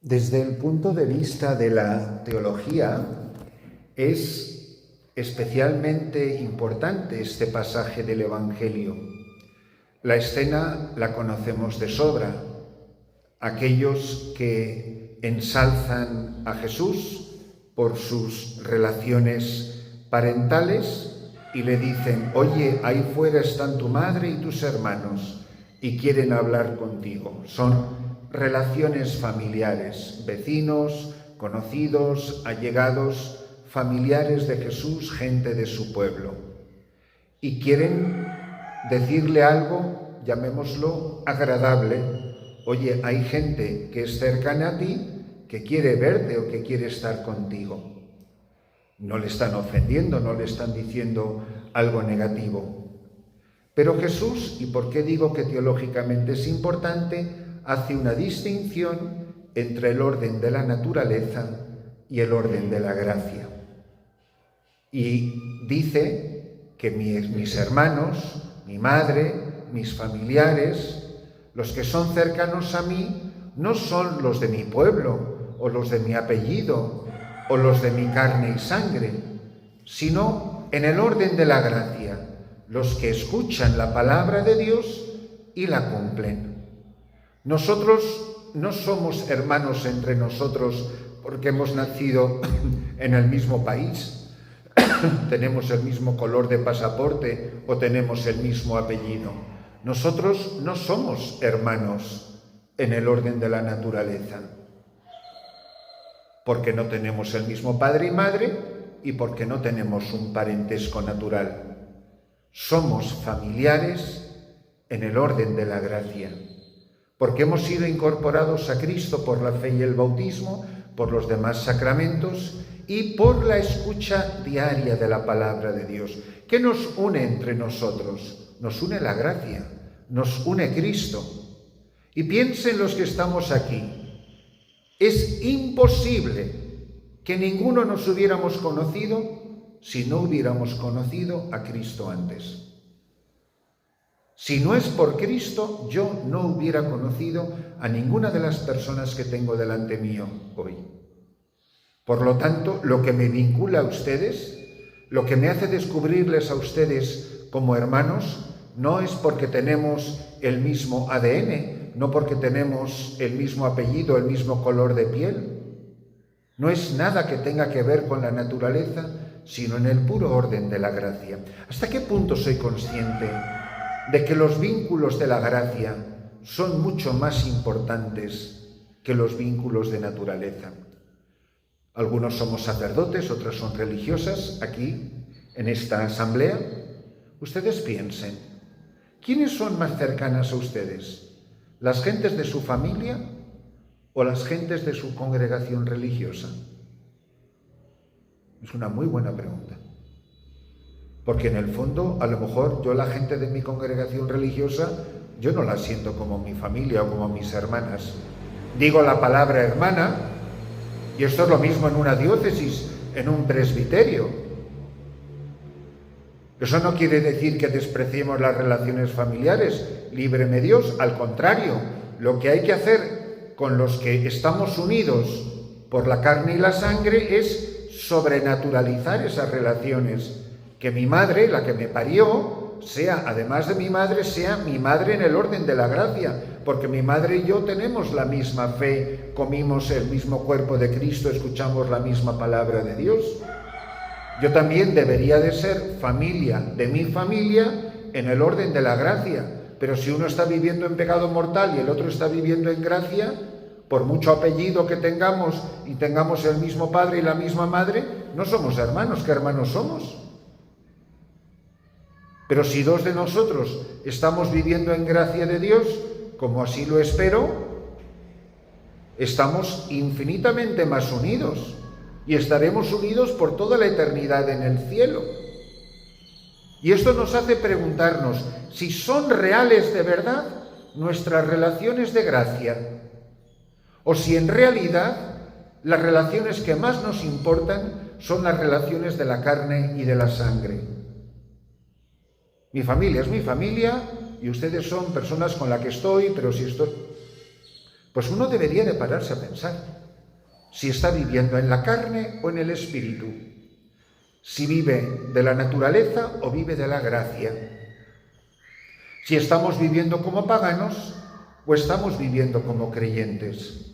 Desde el punto de vista de la teología, es especialmente importante este pasaje del Evangelio. La escena la conocemos de sobra. Aquellos que ensalzan a Jesús por sus relaciones parentales y le dicen: oye, ahí fuera están tu madre y tus hermanos y quieren hablar contigo. Son relaciones familiares, vecinos, conocidos, allegados, familiares de Jesús, gente de su pueblo. Y quieren decirle algo, llamémoslo agradable. Oye, hay gente que es cercana a ti, que quiere verte o que quiere estar contigo. No le están ofendiendo, no le están diciendo algo negativo. Pero Jesús, ¿y por qué digo que teológicamente es importante?, hace una distinción entre el orden de la naturaleza y el orden de la gracia. Y dice que mis hermanos, mi madre, mis familiares, los que son cercanos a mí, no son los de mi pueblo, o los de mi apellido, o los de mi carne y sangre, sino en el orden de la gracia, los que escuchan la palabra de Dios y la cumplen. Nosotros no somos hermanos entre nosotros porque hemos nacido en el mismo país, tenemos el mismo color de pasaporte o tenemos el mismo apellido. Nosotros no somos hermanos en el orden de la naturaleza, porque no tenemos el mismo padre y madre y porque no tenemos un parentesco natural. Somos familiares en el orden de la gracia, porque hemos sido incorporados a Cristo por la fe y el bautismo, por los demás sacramentos y por la escucha diaria de la palabra de Dios. ¿Qué nos une entre nosotros? Nos une la gracia, nos une Cristo. Y piensen los que estamos aquí, es imposible que ninguno nos hubiéramos conocido si no hubiéramos conocido a Cristo antes. Si no es por Cristo, yo no hubiera conocido a ninguna de las personas que tengo delante mío hoy. Por lo tanto, lo que me vincula a ustedes, lo que me hace descubrirles a ustedes como hermanos, no es porque tenemos el mismo ADN, no porque tenemos el mismo apellido, el mismo color de piel. No es nada que tenga que ver con la naturaleza, sino en el puro orden de la gracia. ¿Hasta qué punto soy consciente de que los vínculos de la gracia son mucho más importantes que los vínculos de naturaleza? Algunos somos sacerdotes, otros son religiosas, aquí, en esta asamblea. Ustedes piensen, ¿quiénes son más cercanas a ustedes? ¿Las gentes de su familia o las gentes de su congregación religiosa? Es una muy buena pregunta. Porque en el fondo, a lo mejor, yo la gente de mi congregación religiosa, yo no la siento como mi familia o como mis hermanas. Digo la palabra hermana, y esto es lo mismo en una diócesis, en un presbiterio. Eso no quiere decir que despreciemos las relaciones familiares, líbreme Dios, al contrario, lo que hay que hacer con los que estamos unidos por la carne y la sangre es sobrenaturalizar esas relaciones. Que mi madre, la que me parió, sea, además de mi madre, sea mi madre en el orden de la gracia, porque mi madre y yo tenemos la misma fe, comimos el mismo cuerpo de Cristo, escuchamos la misma palabra de Dios. Yo también debería de ser familia de mi familia en el orden de la gracia, pero si uno está viviendo en pecado mortal y el otro está viviendo en gracia, por mucho apellido que tengamos y tengamos el mismo padre y la misma madre, no somos hermanos. ¿Qué hermanos somos? Pero si dos de nosotros estamos viviendo en gracia de Dios, como así lo espero, estamos infinitamente más unidos y estaremos unidos por toda la eternidad en el cielo. Y esto nos hace preguntarnos si son reales de verdad nuestras relaciones de gracia o si en realidad las relaciones que más nos importan son las relaciones de la carne y de la sangre. Mi familia es mi familia y ustedes son personas con las que estoy, pero si estoy Pues uno debería de pararse a pensar si está viviendo en la carne o en el espíritu, si vive de la naturaleza o vive de la gracia, si estamos viviendo como paganos o estamos viviendo como creyentes.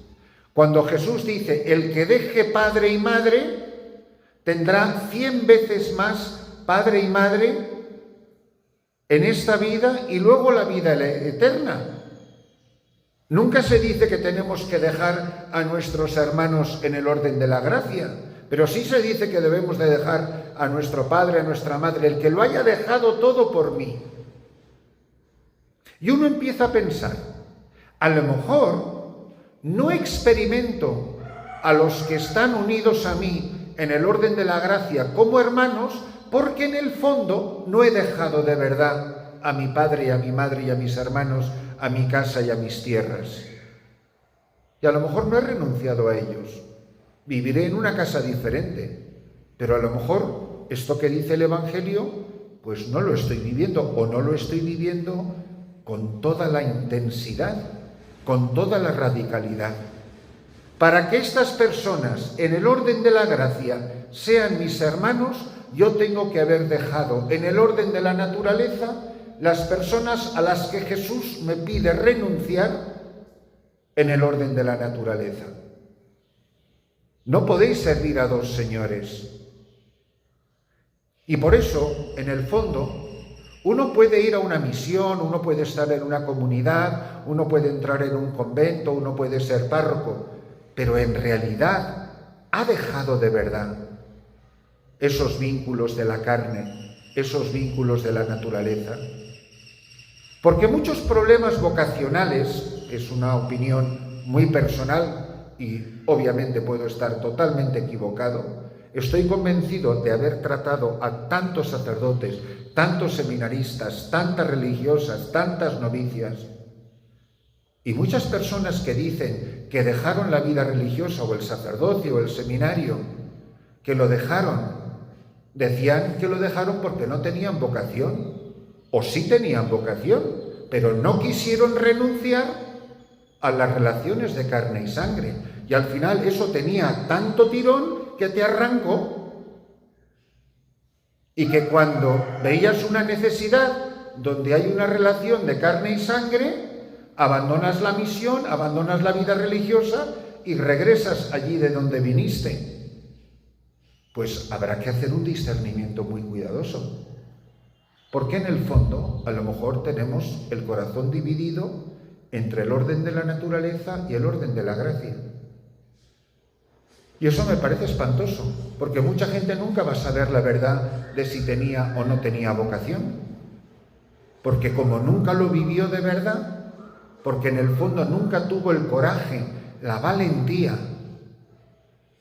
Cuando Jesús dice, el que deje padre y madre, tendrá 100 veces más padre y madre en esta vida y luego la vida eterna. Nunca se dice que tenemos que dejar a nuestros hermanos en el orden de la gracia, pero sí se dice que debemos de dejar a nuestro padre, a nuestra madre, el que lo haya dejado todo por mí. Y uno empieza a pensar, a lo mejor no experimento a los que están unidos a mí en el orden de la gracia como hermanos, porque en el fondo no he dejado de verdad a mi padre y a mi madre y a mis hermanos, a mi casa y a mis tierras. Y a lo mejor no he renunciado a ellos. Viviré en una casa diferente, pero a lo mejor esto que dice el Evangelio, pues no lo estoy viviendo o no lo estoy viviendo con toda la intensidad, con toda la radicalidad. Para que estas personas en el orden de la gracia sean mis hermanos, yo tengo que haber dejado en el orden de la naturaleza las personas a las que Jesús me pide renunciar en el orden de la naturaleza. No podéis servir a dos señores. Y por eso, en el fondo, uno puede ir a una misión, uno puede estar en una comunidad, uno puede entrar en un convento, uno puede ser párroco, pero en realidad ha dejado de verdad esos vínculos de la carne, esos vínculos de la naturaleza. Porque muchos problemas vocacionales, es una opinión muy personal y obviamente puedo estar totalmente equivocado, estoy convencido de haber tratado a tantos sacerdotes, tantos seminaristas, tantas religiosas, tantas novicias, y muchas personas que dicen que dejaron la vida religiosa o el sacerdocio o el seminario, que lo dejaron, decían que lo dejaron porque no tenían vocación. O sí tenían vocación, pero no quisieron renunciar a las relaciones de carne y sangre. Y al final eso tenía tanto tirón que te arrancó. Y que cuando veías una necesidad donde hay una relación de carne y sangre, abandonas la misión, abandonas la vida religiosa y regresas allí de donde viniste. Pues habrá que hacer un discernimiento muy cuidadoso. Porque en el fondo, a lo mejor tenemos el corazón dividido entre el orden de la naturaleza y el orden de la gracia. Y eso me parece espantoso, porque mucha gente nunca va a saber la verdad de si tenía o no tenía vocación. Porque como nunca lo vivió de verdad, porque en el fondo nunca tuvo el coraje, la valentía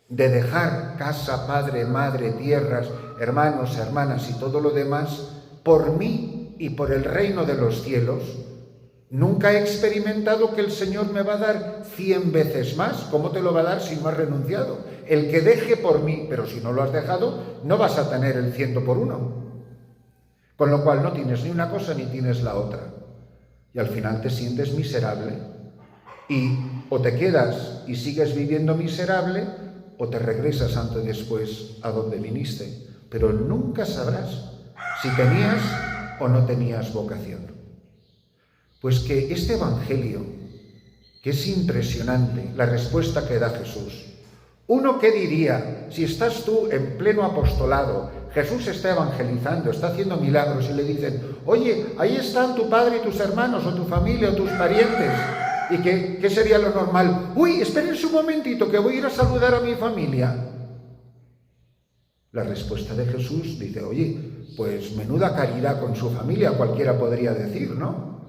de dejar casa, padre, madre, tierras, hermanos, hermanas y todo lo demás, por mí y por el reino de los cielos, nunca he experimentado que el Señor me va a dar 100 veces más. ¿Cómo te lo va a dar si no has renunciado? El que deje por mí, pero si no lo has dejado, no vas a tener el 100 por 1. Con lo cual no tienes ni una cosa ni tienes la otra. Y al final te sientes miserable. Y o te quedas y sigues viviendo miserable, o te regresas antes o después a donde viniste. Pero nunca sabrás si tenías o no tenías vocación. Pues que este Evangelio, que es impresionante, la respuesta que da Jesús. Uno, ¿qué diría? Si estás tú en pleno apostolado, Jesús está evangelizando, está haciendo milagros y le dicen, oye, ahí están tu padre y tus hermanos, o tu familia, o tus parientes. ¿Y qué sería lo normal? Uy, espérense un momentito, que voy a ir a saludar a mi familia. La respuesta de Jesús dice, oye, pues menuda caridad con su familia, cualquiera podría decir, ¿no?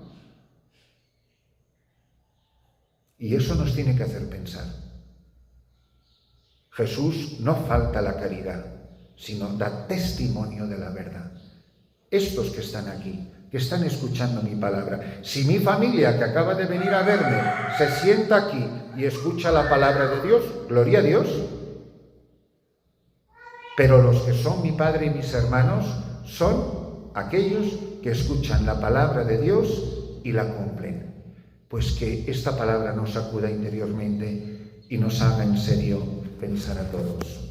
Y eso nos tiene que hacer pensar. Jesús no falta la caridad, sino da testimonio de la verdad. Estos que están aquí, que están escuchando mi palabra, si mi familia que acaba de venir a verme se sienta aquí y escucha la palabra de Dios, gloria a Dios. Pero los que son mi padre y mis hermanos son aquellos que escuchan la palabra de Dios y la cumplen. pues que esta palabra nos sacuda interiormente y nos haga en serio pensar a todos.